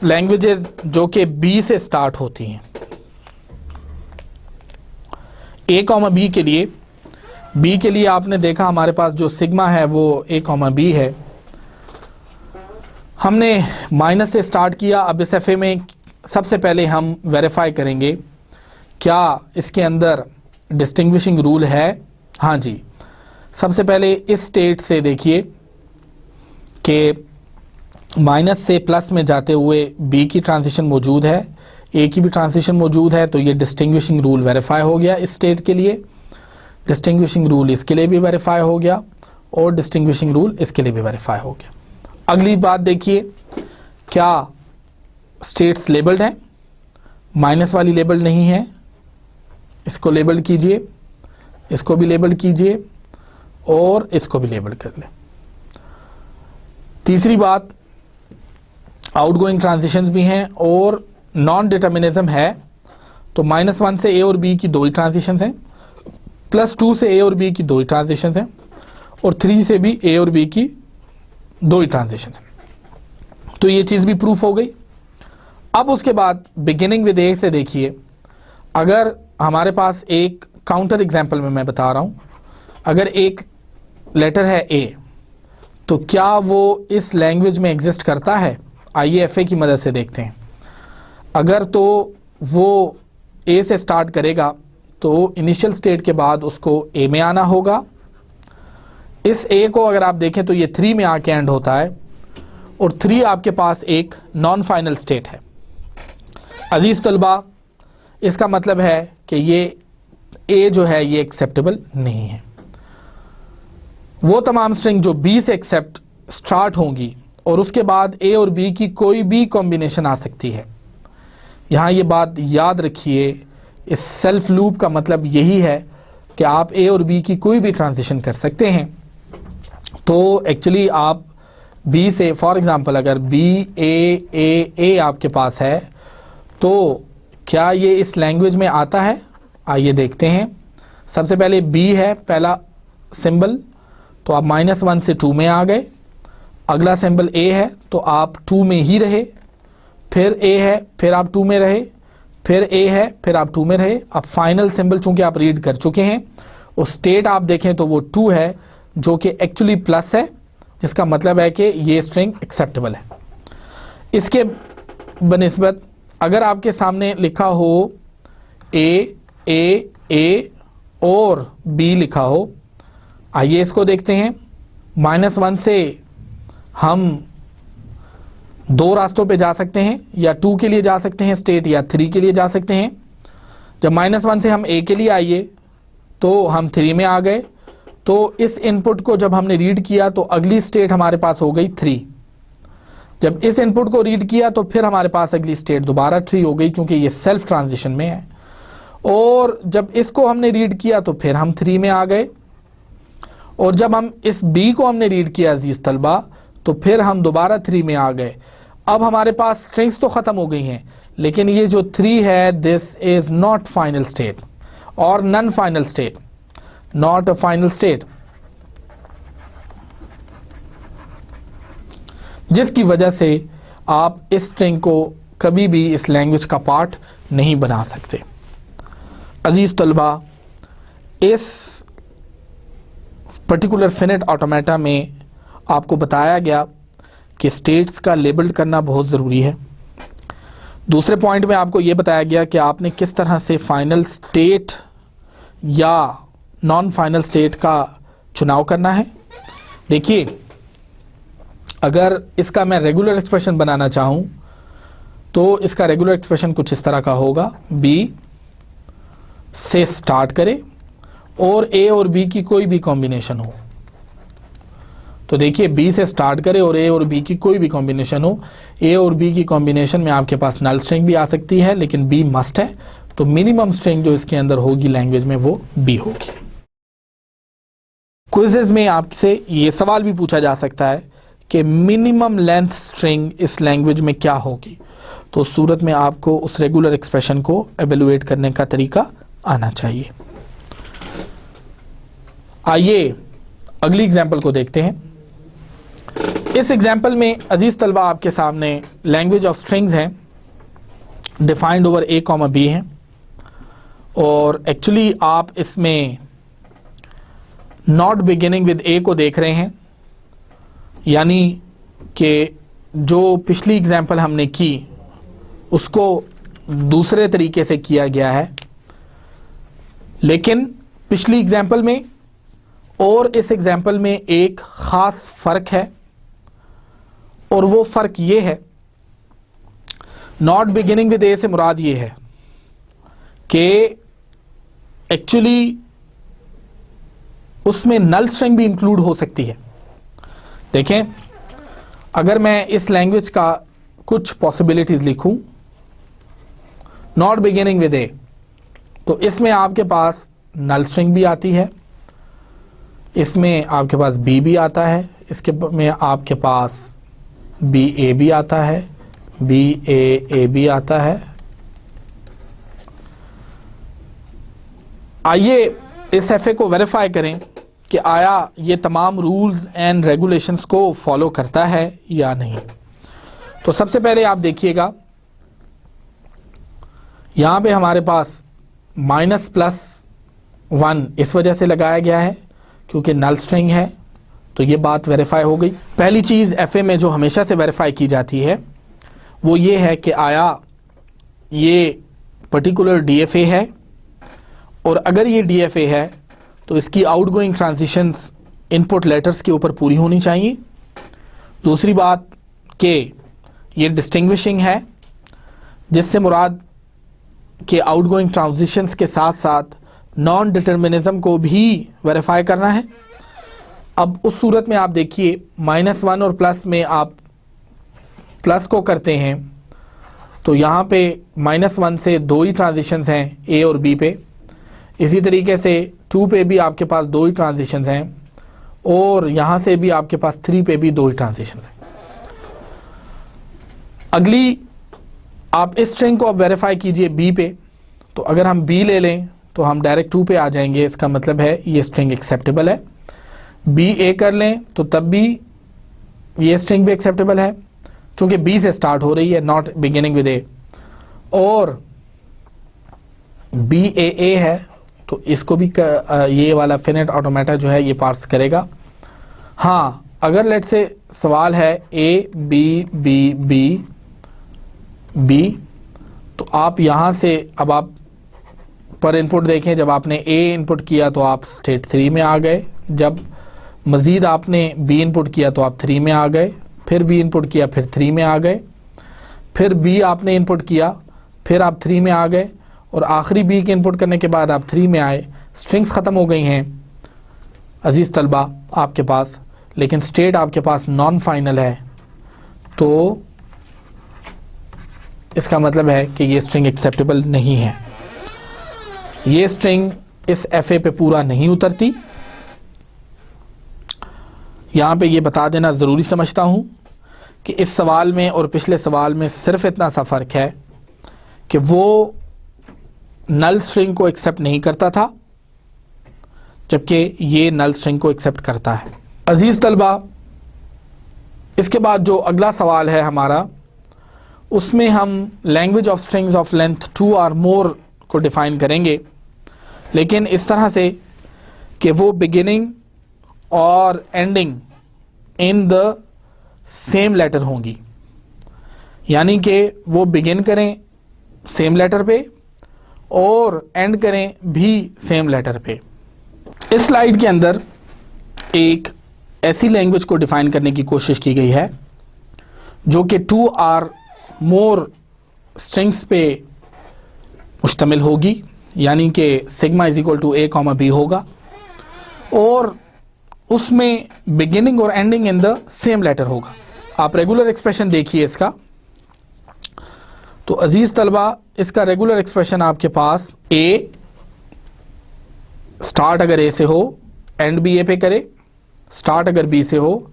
लैंग्वेजेस जो कि बी से स्टार्ट होती हैं। ए कॉमा बी के लिए आपने देखा हमारे पास जो सिग्मा है वो ए कॉमा बी है। हमने माइनस से स्टार्ट किया। अब इस एफए में सबसे पहले हम वेरीफाई करेंगे क्या इसके अंदर डिस्टिंग्विशिंग रूल है। हाँ जी, सबसे पहले इस स्टेट से देखिए कि माइनस से प्लस में जाते हुए बी की ट्रांजिशन मौजूद है, ए की भी ट्रांजिशन मौजूद है, तो ये डिस्टिंग्विशिंग रूल वेरीफाई हो गया इस स्टेट के लिए। डिस्टिंग्विशिंग रूल इसके लिए भी वेरीफाई हो गया और डिस्टिंग्विशिंग रूल इसके लिए भी वेरीफाई हो गया। अगली बात देखिए, क्या स्टेट्स लेबल्ड हैं? माइनस वाली लेबल नहीं है, इसको लेबल कीजिए, इसको भी लेबल कीजिए और इसको भी लेबल कर ले। तीसरी बात, आउटगोइंग ट्रांजिशंस भी हैं और नॉन डिटर्मिनिज्म है, तो -1 से ए और बी की 2 ही ट्रांजिशंस हैं, +2 से ए और बी की 2 ही ट्रांजिशंस हैं और 3 से भी ए और बी की 2 ही ट्रांजिशंस हैं। तो ये चीज़ भी प्रूफ हो गई। अब उसके बाद बिगिनिंग विद ए से देखिए, अगर हमारे पास एक काउंटर एग्जाम्पल में मैं बता रहा हूँ, अगर एक लेटर है ए तो क्या वो इस लैंग्वेज में एग्जिस्ट करता है? आइए एफ ए की मदद से देखते हैं। अगर तो वो ए से स्टार्ट करेगा तो इनिशियल स्टेट के बाद उसको ए में आना होगा। इस ए को अगर आप देखें तो ये 3 में आके एंड होता है और 3 आपके पास एक नॉन फाइनल स्टेट है। अजीज तलबा, इसका मतलब है कि ये ए जो है ये एक्सेप्टेबल नहीं है। वो तमाम स्ट्रिंग जो बी से एक्सेप्ट स्टार्ट होंगी और उसके बाद ए और बी की कोई भी कॉम्बिनेशन आ सकती है। यहाँ ये बात याद रखिए, इस सेल्फ लूप का मतलब यही है कि आप ए और बी की कोई भी ट्रांजिशन कर सकते हैं। तो एक्चुअली आप बी से, फॉर एग्जांपल अगर बी ए आपके पास है तो क्या ये इस लैंग्वेज में आता है? आइए देखते हैं। सबसे पहले बी है पहला सिंबल, तो आप -1 से 2 में आ गए। अगला सिंबल ए है तो आप 2 में ही रहे, फिर ए है फिर आप 2 में रहे, फिर ए है फिर आप 2 में रहे। अब फाइनल सिंबल चूंकि आप रीड कर चुके हैं, उस स्टेट आप देखें तो वो 2 है जो कि एक्चुअली प्लस है, जिसका मतलब है कि ये स्ट्रिंग एक्सेप्टेबल है। इसके बनिस्बत अगर आपके सामने लिखा हो ए और बी लिखा हो, आइए इसको देखते हैं। -1 से हम 2 रास्तों पे जा सकते हैं, या 2 के लिए जा सकते हैं स्टेट, या 3 के लिए जा सकते हैं। जब -1 से हम ए के लिए आइए तो हम 3 में आ गए। तो इस इनपुट को जब हमने रीड किया तो अगली स्टेट हमारे पास हो गई 3। जब इस इनपुट को रीड किया तो फिर हमारे पास अगली स्टेट दोबारा 3 हो गई, क्योंकि ये सेल्फ ट्रांजिशन में है। और जब इसको हमने रीड किया तो फिर हम 3 में आ गए। और जब हम इस B को हमने रीड किया अजीज तलबा, तो फिर हम दोबारा 3 में आ गए। अब हमारे पास स्ट्रिंग्स तो ख़त्म हो गई हैं, लेकिन ये जो 3 है, this is not final state और non final state, not a final state, जिसकी वजह से आप इस स्ट्रिंग को कभी भी इस लैंग्वेज का पार्ट नहीं बना सकते। अजीज तलबा, इस पर्टिकुलर फिनिट ऑटोमेटा में आपको बताया गया कि स्टेट्स का लेबल करना बहुत ज़रूरी है। दूसरे पॉइंट में आपको यह बताया गया कि आपने किस तरह से फाइनल स्टेट या नॉन फाइनल स्टेट का चुनाव करना है। देखिए, अगर इसका मैं रेगुलर एक्सप्रेशन बनाना चाहूं तो इसका रेगुलर एक्सप्रेशन कुछ इस तरह का होगा, B से स्टार्ट करे और A और B की कोई भी कॉम्बिनेशन हो। तो देखिए, B से स्टार्ट करे और A और B की कोई भी कॉम्बिनेशन हो। A और B की कॉम्बिनेशन में आपके पास नल स्ट्रिंग भी आ सकती है, लेकिन B मस्ट है। तो मिनिमम स्ट्रिंग जो इसके अंदर होगी लैंग्वेज में वो B होगी। क्विज़ेस में आपसे ये सवाल भी पूछा जा सकता है कि मिनिमम लेंथ स्ट्रिंग इस लैंग्वेज में क्या होगी। तो उस सूरत में आपको उस रेगुलर एक्सप्रेशन को एवेलुएट करने का तरीका आना चाहिए। आइए अगली एग्जांपल को देखते हैं। इस एग्जांपल में अजीज तलबा आपके सामने लैंग्वेज ऑफ स्ट्रिंग्स हैं, डिफाइंड ओवर A, B हैं। और एक्चुअली आप इसमें नॉट बिगिनिंग विद A को देख रहे हैं, यानी कि जो पिछली एग्जांपल हमने की उसको दूसरे तरीके से किया गया है, लेकिन पिछली एग्जांपल में और इस एग्जांपल में एक ख़ास फ़र्क है। और वो फ़र्क ये है, नॉट बिगिनिंग विद A से मुराद ये है कि एक्चुअली उसमें नल स्ट्रिंग भी इंक्लूड हो सकती है। देखें, अगर मैं इस लैंग्वेज का कुछ पॉसिबिलिटीज़ लिखूं, नॉट बिगिनिंग विद A, तो इसमें आपके पास नल स्ट्रिंग भी आती है, इसमें आपके पास B भी आता है, इसके में आपके पास BA भी आता है, BAA भी आता है। आइए इस FA को वेरीफाई करें कि आया ये तमाम रूल्स एंड रेगुलेशंस को फॉलो करता है या नहीं। तो सबसे पहले आप देखिएगा, यहाँ पे हमारे पास -+1 इस वजह से लगाया गया है क्योंकि नल स्ट्रिंग है, तो ये बात वेरीफाई हो गई। पहली चीज़ FA में जो हमेशा से वेरीफाई की जाती है वो ये है कि आया ये पर्टिकुलर DFA है, और अगर ये DFA है तो इसकी आउटगोइंग ट्रांजिशंस इनपुट लेटर्स के ऊपर पूरी होनी चाहिए। दूसरी बात कि ये डिस्टिंग्विशिंग है, जिससे मुराद कि आउटगोइंग ट्रांजिशंस के साथ साथ नॉन डिटर्मिनिज्म को भी वेरीफाई करना है। अब उस सूरत में आप देखिए, -1 और प्लस में आप प्लस को करते हैं तो यहाँ पे -1 से 2 ही ट्रांजिशंस हैं A और B पे। इसी तरीके से 2 पे भी आपके पास 2 ही ट्रांजिशंस हैं, और यहाँ से भी आपके पास 3 पे भी 2 ही ट्रांजिशंस हैं। अगली आप इस स्ट्रिंग को अब वेरीफाई कीजिए B पे। तो अगर हम B ले लें तो हम डायरेक्ट 2 पे आ जाएंगे, इसका मतलब है ये स्ट्रिंग एक्सेप्टेबल है। BA कर लें तो तब भी ये स्ट्रिंग भी एक्सेप्टेबल है क्योंकि B से स्टार्ट हो रही है, नॉट बिगिनिंग विद A। और BAA है तो इसको भी ये वाला फिनिट ऑटोमेटा जो है ये पार्स करेगा। हाँ, अगर लेट से सवाल है A B B B B, तो आप यहाँ से अब आप पर इनपुट देखें, जब आपने A इनपुट किया तो आप स्टेट 3 में आ गए, जब मज़ीद आपने B इनपुट किया तो आप 3 में आ गए, फिर B इनपुट किया फिर 3 में आ गए, फिर B आपने इनपुट किया फिर आप 3 में आ गए, और आखिरी B के इनपुट करने के बाद आप 3 में आए, स्ट्रिंग्स ख़त्म हो गई हैं अजीज़ तलबा आपके पास, लेकिन स्टेट आपके पास नॉन फाइनल है, तो इसका मतलब है कि ये स्ट्रिंग एक्सेप्टेबल नहीं है। ये स्ट्रिंग इस एफए पे पूरा नहीं उतरती। यहाँ पे ये बता देना ज़रूरी समझता हूँ कि इस सवाल में और पिछले सवाल में सिर्फ इतना सा फ़र्क है कि वो नल स्ट्रिंग को एक्सेप्ट नहीं करता था, जबकि ये नल स्ट्रिंग को एक्सेप्ट करता है। अजीज़ तलबा, इसके बाद जो अगला सवाल है हमारा, उसमें हम language of strings of length 2 और मोर को डिफ़ाइन करेंगे, लेकिन इस तरह से कि वो बिगिनिंग और ending in the same letter होंगी, यानी कि वो बिगिन करें सेम लेटर पे और एंड करें भी सेम लेटर पे। इस स्लाइड के अंदर एक ऐसी लैंग्वेज को डिफाइन करने की कोशिश की गई है जो कि 2 और मोर स्ट्रिंग्स पे मुश्तमिल होगी, यानी कि sigma is equal to a, b होगा और उसमें बिगिनिंग और ending in the same letter होगा। आप रेगुलर एक्सप्रेशन देखिए इसका। तो अजीज तलबा, इसका रेगुलर एक्सप्रेशन आपके पास a स्टार्ट अगर a से हो एंड भी a पे करे, स्टार्ट अगर b से हो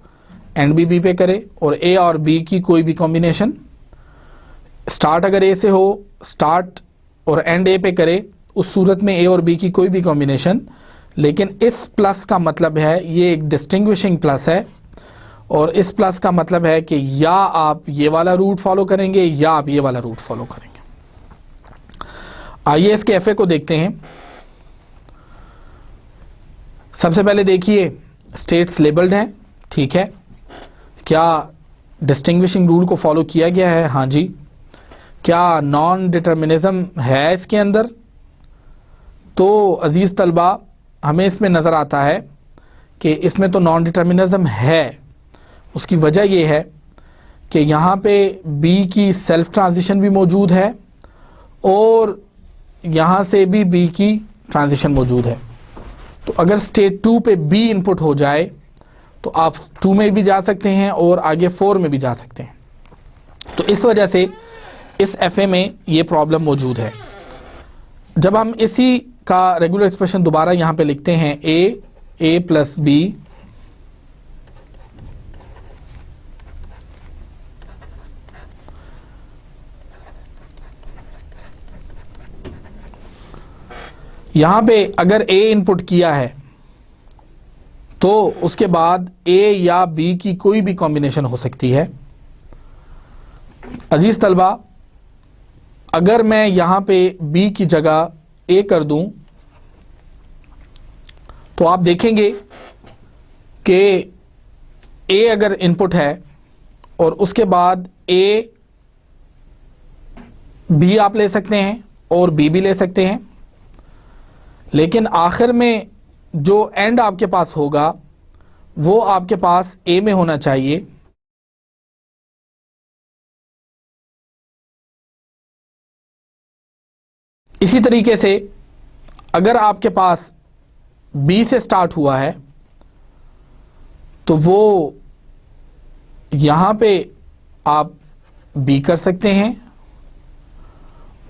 एंड भी b पे करे, और a और b की कोई भी कॉम्बिनेशन, स्टार्ट अगर a से हो स्टार्ट और एंड a पे करे, उस सूरत में a और b की कोई भी कॉम्बिनेशन। लेकिन इस प्लस का मतलब है, ये एक डिस्टिंग्विशिंग प्लस है, और इस प्लस का मतलब है कि या आप ये वाला रूट फॉलो करेंगे या आप ये वाला रूट फॉलो करेंगे। आइए इसके एफए को देखते हैं। सबसे पहले देखिए स्टेट्स लेबल्ड हैं, ठीक है। क्या डिस्टिंग्विशिंग रूल को फॉलो किया गया है? हाँ जी। क्या नॉन डिटर्मिनिज्म है इसके अंदर? तो अजीज़ तलबा, हमें इसमें नज़र आता है कि इसमें तो नॉन डिटर्मिनिज्म है। उसकी वजह यह है कि यहाँ पे B की सेल्फ ट्रांजिशन भी मौजूद है और यहाँ से भी B की ट्रांजिशन मौजूद है। तो अगर स्टेट 2 पे B इनपुट हो जाए तो आप 2 में भी जा सकते हैं और आगे 4 में भी जा सकते हैं। तो इस वजह से इस एफए में ये प्रॉब्लम मौजूद है। जब हम इसी का रेगुलर एक्सप्रेशन दोबारा यहाँ पे लिखते हैं a प्लस b यहाँ पे अगर a इनपुट किया है तो उसके बाद a या b की कोई भी कॉम्बिनेशन हो सकती है। अजीज तलबा, अगर मैं यहाँ पे b की जगह a कर दूं तो आप देखेंगे कि a अगर इनपुट है और उसके बाद a भी आप ले सकते हैं और b भी ले सकते हैं, लेकिन आखिर में जो एंड आपके पास होगा वो आपके पास a में होना चाहिए। इसी तरीके से अगर आपके पास B से स्टार्ट हुआ है तो वो यहाँ पे आप B कर सकते हैं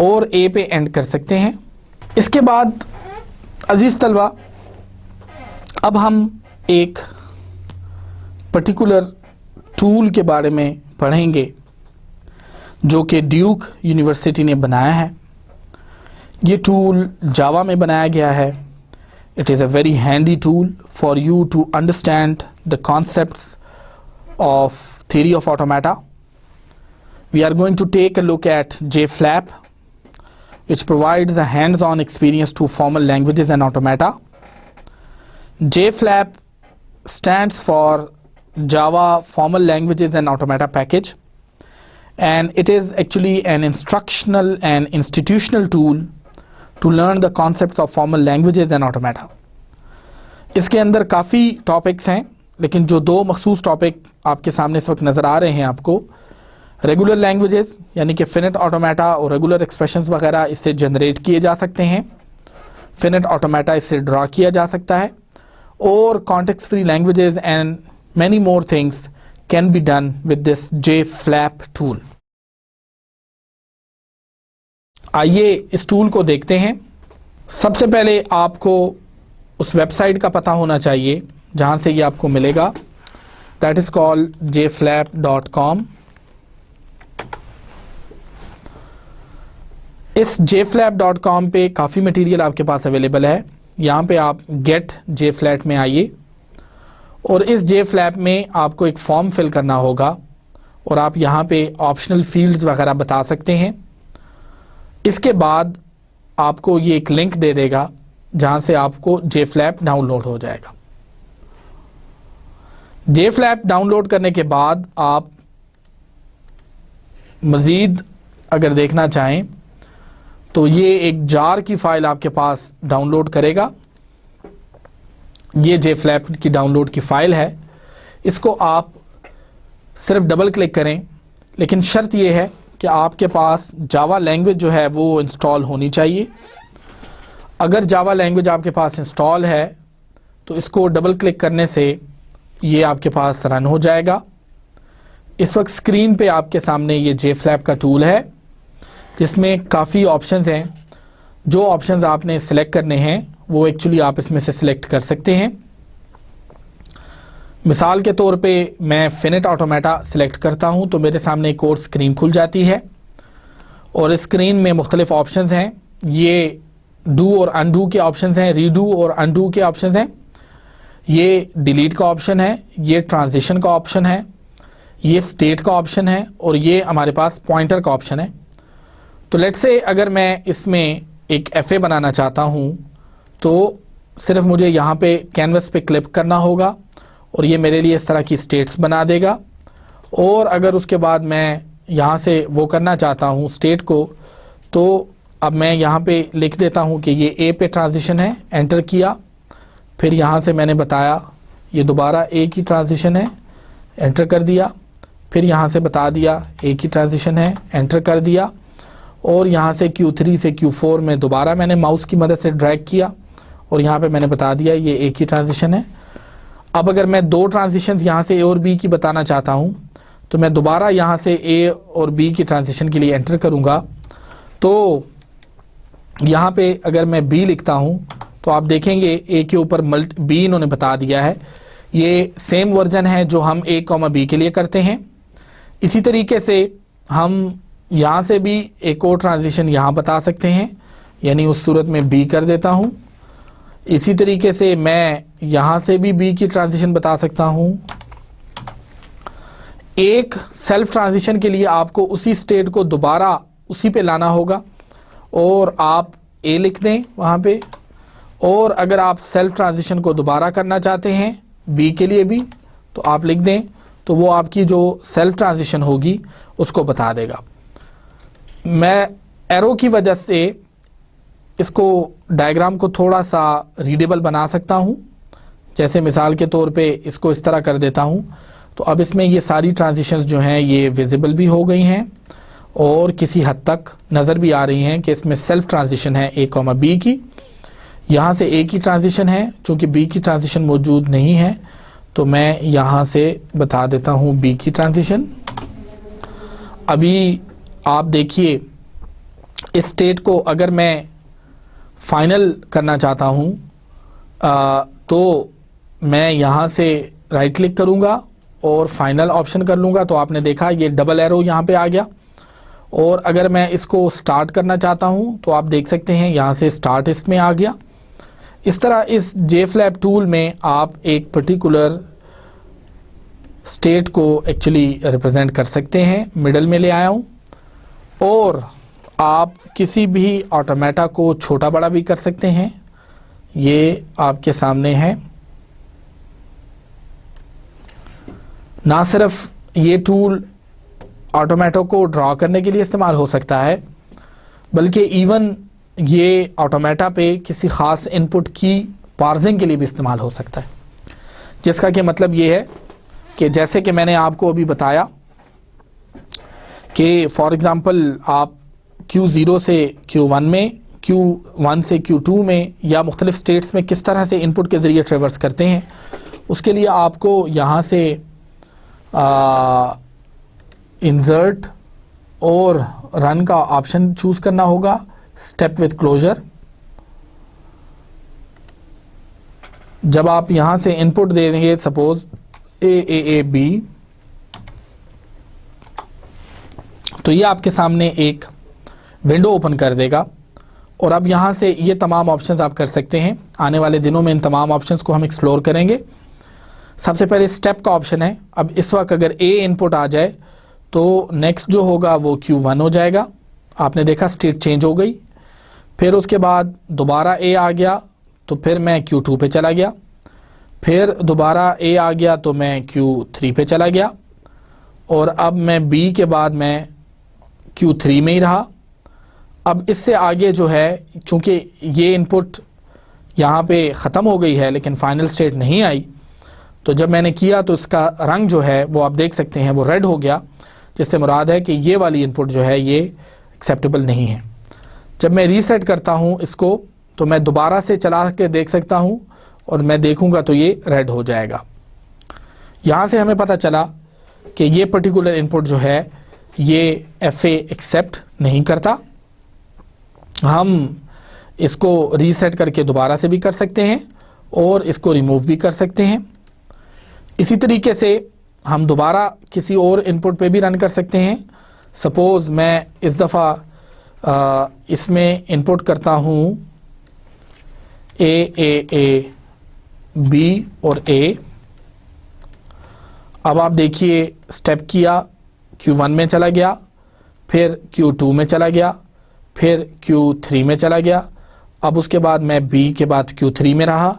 और A पे एंड कर सकते हैं। इसके बाद अजीज तलबा, अब हम एक पर्टिकुलर टूल के बारे में पढ़ेंगे जो कि ड्यूक यूनिवर्सिटी ने बनाया है। ये टूल जावा में बनाया गया है। It is a very handy tool for you to understand the concepts of theory of automata. We are going to take a look at JFlap, which provides a hands-on experience to formal languages and automata. JFlap stands for Java Formal Languages and Automata Package, and it is actually an instructional and institutional tool to learn the concepts of formal languages and automata. इसके अंदर काफ़ी topics हैं, लेकिन जो दो मखसूस topic आपके सामने इस वक्त नज़र आ रहे हैं आपको, रेगुलर लैंग्वेजेस यानी कि फिनिट ऑटोमेटा और रेगुलर एक्सप्रेशंस वगैरह इससे जनरेट किए जा सकते हैं, फिनेट ऑटोमेटा इससे ड्रा किया जा सकता है, और context free languages and many more things can be done with this JFlap tool. आइए इस टूल को देखते हैं। सबसे पहले आपको उस वेबसाइट का पता होना चाहिए जहां से ये आपको मिलेगा, दैट इज कॉल्ड jflap.com। इस jflap.com पे काफ़ी मटेरियल आपके पास अवेलेबल है। यहाँ पे आप गेट JFlap में आइए और इस JFlap में आपको एक फॉर्म फिल करना होगा और आप यहाँ पे ऑप्शनल फील्ड्स वगैरह बता सकते हैं। इसके बाद आपको ये एक लिंक दे देगा जहाँ से आपको JFlap डाउनलोड हो जाएगा। JFlap डाउनलोड करने के बाद आप मज़ीद अगर देखना चाहें तो ये एक जार की फाइल आपके पास डाउनलोड करेगा। ये JFlap की डाउनलोड की फाइल है। इसको आप सिर्फ डबल क्लिक करें, लेकिन शर्त ये है कि आपके पास जावा लैंग्वेज जो है वो इंस्टॉल होनी चाहिए। अगर जावा लैंग्वेज आपके पास इंस्टॉल है तो इसको डबल क्लिक करने से ये आपके पास रन हो जाएगा। इस वक्त स्क्रीन पे आपके सामने ये JFlap का टूल है जिसमें काफ़ी ऑप्शंस हैं। जो ऑप्शंस आपने सिलेक्ट करने हैं वो एक्चुअली आप इसमें से सिलेक्ट कर सकते हैं। मिसाल के तौर पे मैं फिनेट ऑटोमेटा सिलेक्ट करता हूं तो मेरे सामने एक और स्क्रीन खुल जाती है और स्क्रीन में मुख्तलिफ ऑप्शंस हैं। ये डू और अनडू के ऑप्शंस हैं, रीडू और अनडू के ऑप्शंस हैं, ये डिलीट का ऑप्शन है, ये ट्रांजिशन का ऑप्शन है, ये स्टेट का ऑप्शन है और ये हमारे पास पॉइंटर का ऑप्शन है। तो लेट्स से अगर मैं इसमें एक FA बनाना चाहता हूं तो सिर्फ मुझे यहाँ पे कैनवस पे क्लिक करना होगा और ये मेरे लिए इस तरह की स्टेट्स बना देगा। और अगर उसके बाद मैं यहाँ से वो करना चाहता हूँ स्टेट को, तो अब मैं यहाँ पे लिख देता हूँ कि ये A पे ट्रांजिशन है, एंटर किया। फिर यहाँ से मैंने बताया ये दोबारा A की ट्रांजिशन है, एंटर कर दिया। फिर यहाँ से बता दिया A की ट्रांजिशन है, एंटर कर दिया। और यहाँ से Q3 से Q4 में दोबारा मैंने माउस की मदद से ड्रैग किया और यहाँ पे मैंने बता दिया ये A की ट्रांजिशन है। अब अगर मैं दो ट्रांजिशंस यहाँ से A और B की बताना चाहता हूँ तो मैं दोबारा यहाँ से A और B की ट्रांजिशन के लिए एंटर करूँगा। तो यहाँ पे अगर मैं B लिखता हूँ तो आप देखेंगे A के ऊपर B इन्होंने बता दिया है। ये सेम वर्जन है जो हम A, B के लिए करते हैं। इसी तरीके से हम यहाँ से भी एक और ट्रांजिशन यहाँ बता सकते हैं, यानी उस सूरत में B कर देता हूँ। इसी तरीके से मैं यहाँ से भी B की ट्रांजिशन बता सकता हूँ। एक सेल्फ ट्रांजिशन के लिए आपको उसी स्टेट को दोबारा उसी पे लाना होगा और आप A लिख दें वहाँ पे। और अगर आप सेल्फ ट्रांजिशन को दोबारा करना चाहते हैं B के लिए भी तो आप लिख दें, तो वो आपकी जो सेल्फ ट्रांजिशन होगी उसको बता देगा। मैं एरो की वजह से इसको डायग्राम को थोड़ा सा रीडेबल बना सकता हूँ। जैसे मिसाल के तौर पे इसको इस तरह कर देता हूँ तो अब इसमें ये सारी ट्रांजिशंस जो हैं ये विजिबल भी हो गई हैं और किसी हद तक नज़र भी आ रही हैं कि इसमें सेल्फ ट्रांजिशन है A, B की। यहाँ से A की ट्रांजिशन है, चूँकि B की ट्रांजिशन मौजूद नहीं है तो मैं यहाँ से बता देता हूँ B की ट्रांजिशन। अभी आप देखिए इस स्टेट को अगर मैं फाइनल करना चाहता हूँ तो मैं यहाँ से राइट क्लिक करूँगा और फाइनल ऑप्शन कर लूँगा। तो आपने देखा ये डबल एरो यहाँ पे आ गया। और अगर मैं इसको स्टार्ट करना चाहता हूँ तो आप देख सकते हैं यहाँ से स्टार्ट इसमें आ गया। इस तरह इस JFlap टूल में आप एक पर्टिकुलर स्टेट को एक्चुअली रिप्रेजेंट कर सकते हैं। मिडल में ले आया हूँ और आप किसी भी ऑटोमेटा को छोटा बड़ा भी कर सकते हैं। ये आपके सामने है। ना सिर्फ ये टूल ऑटोमेटो को ड्रॉ करने के लिए इस्तेमाल हो सकता है, बल्कि इवन ये ऑटोमेटा पे किसी ख़ास इनपुट की पार्सिंग के लिए भी इस्तेमाल हो सकता है। जिसका कि मतलब ये है कि जैसे कि मैंने आपको अभी बताया कि फॉर एग्ज़ाम्पल आप Q0 से Q1 में Q1 से Q2 में या मुख्तलिफ स्टेट्स में किस तरह से इनपुट के ज़रिए ट्रेवर्स करते हैं, उसके लिए आपको यहाँ से इंसर्ट और रन का ऑप्शन चूज़ करना होगा, स्टेप विद क्लोजर। जब आप यहाँ से इनपुट दे देंगे सपोज AAAB, तो ये आपके सामने एक विंडो ओपन कर देगा और अब यहाँ से ये तमाम ऑप्शंस आप कर सकते हैं। आने वाले दिनों में इन तमाम ऑप्शंस को हम एक्सप्लोर करेंगे। सबसे पहले स्टेप का ऑप्शन है। अब इस वक्त अगर A इनपुट आ जाए तो नेक्स्ट जो होगा वो Q1 हो जाएगा। आपने देखा स्टेट चेंज हो गई। फिर उसके बाद दोबारा A आ गया तो फिर मैं Q2 पे चला गया, फिर दोबारा A आ गया तो मैं Q3 पे चला गया और अब मैं B के बाद मैं Q3 में ही रहा। अब इससे आगे जो है, चूँकि ये इनपुट यहाँ पे ख़त्म हो गई है लेकिन फाइनल स्टेट नहीं आई, तो जब मैंने किया तो इसका रंग जो है वो आप देख सकते हैं वो रेड हो गया, जिससे मुराद है कि ये वाली इनपुट जो है ये एक्सेप्टेबल नहीं है। जब मैं रीसेट करता हूँ इसको तो मैं दोबारा से चला के देख सकता हूँ और मैं देखूँगा तो ये रेड हो जाएगा। यहाँ से हमें पता चला कि ये पर्टिकुलर इनपुट जो है ये FA एक्सेप्ट नहीं करता। हम इसको रीसेट करके दोबारा से भी कर सकते हैं और इसको रिमूव भी कर सकते हैं। इसी तरीके से हम दोबारा किसी और इनपुट पे भी रन कर सकते हैं। सपोज़ मैं इस दफ़ा इसमें इनपुट करता हूँ AAA B और A। अब आप देखिए स्टेप किया, Q1 में चला गया, फिर Q2 में चला गया, फिर Q3 में चला गया। अब उसके बाद मैं B के बाद Q3 में रहा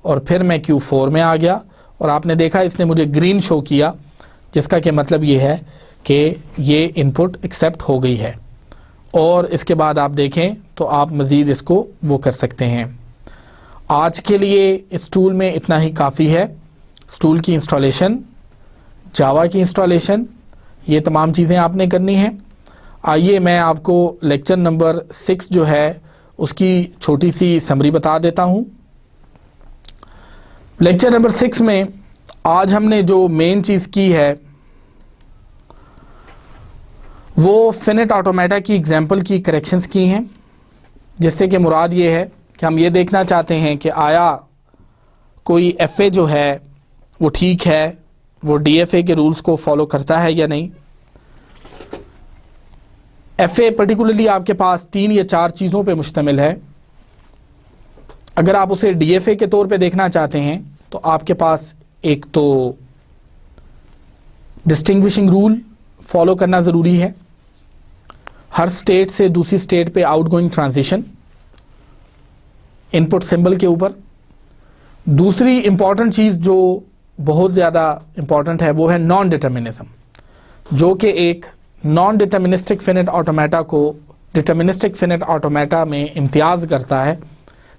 और फिर मैं Q4 में आ गया और आपने देखा इसने मुझे ग्रीन शो किया, जिसका कि मतलब ये है कि ये इनपुट एक्सेप्ट हो गई है। और इसके बाद आप देखें तो आप मज़ीद इसको वो कर सकते हैं। आज के लिए इस टूल में इतना ही काफ़ी है। इस टूल की इंस्टॉलेशन, जावा की इंस्टॉलेशन, ये तमाम चीज़ें आपने करनी हैं। आइए मैं आपको लेक्चर नंबर 6 जो है उसकी छोटी सी समरी बता देता हूँ। लेक्चर नंबर 6 में आज हमने जो मेन चीज़ की है वो फिनिट ऑटोमेटा की एग्जाम्पल की करेक्शंस की हैं, जिससे कि मुराद ये है कि हम ये देखना चाहते हैं कि आया कोई FA जो है वो ठीक है, वो DFA के रूल्स को फॉलो करता है या नहीं। FA पर्टिकुलरली आपके पास 3 या 4 चीज़ों पे मुश्तमिल है। अगर आप उसे DFA के तौर पे देखना चाहते हैं तो आपके पास एक तो डिस्टिंग्विशिंग रूल फॉलो करना ज़रूरी है, हर स्टेट से दूसरी स्टेट पे आउटगोइंग ट्रांजिशन इनपुट सिंबल के ऊपर। दूसरी इंपॉर्टेंट चीज़ जो बहुत ज़्यादा इंपॉर्टेंट है वो है नॉन डिटर्मिनिज्म, जो कि एक नॉन डिटर्मिनिस्टिक फिनिट ऑटोमेटा को डिटर्मिनिस्टिक फिनिट ऑटोमेटा में इम्तियाज़ करता है,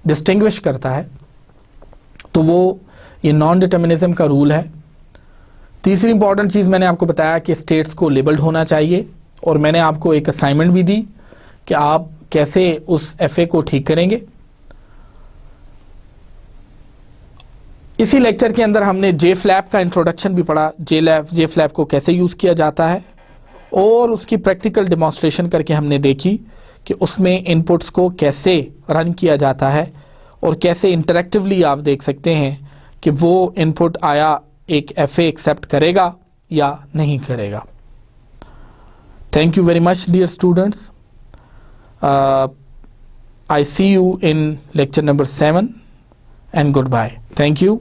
डिस्टिंग्विश करता है। तो वो ये नॉन डिटर्मिनिज्म का रूल है। तीसरी इंपॉर्टेंट चीज़ मैंने आपको बताया कि स्टेट्स को लेबल्ड होना चाहिए, और मैंने आपको एक असाइनमेंट भी दी कि आप कैसे उस FA को ठीक करेंगे। इसी लेक्चर के अंदर हमने JFlap का इंट्रोडक्शन भी पढ़ा, JFlap को कैसे यूज़ किया जाता है, और उसकी प्रैक्टिकल डेमोन्स्ट्रेशन करके हमने देखी कि उसमें इनपुट्स को कैसे रन किया जाता है और कैसे इंटरेक्टिवली आप देख सकते हैं कि वो इनपुट आया एक FA एक्सेप्ट करेगा या नहीं करेगा। Thank you very much, dear students. I see you in lecture number 7 and goodbye. Thank you.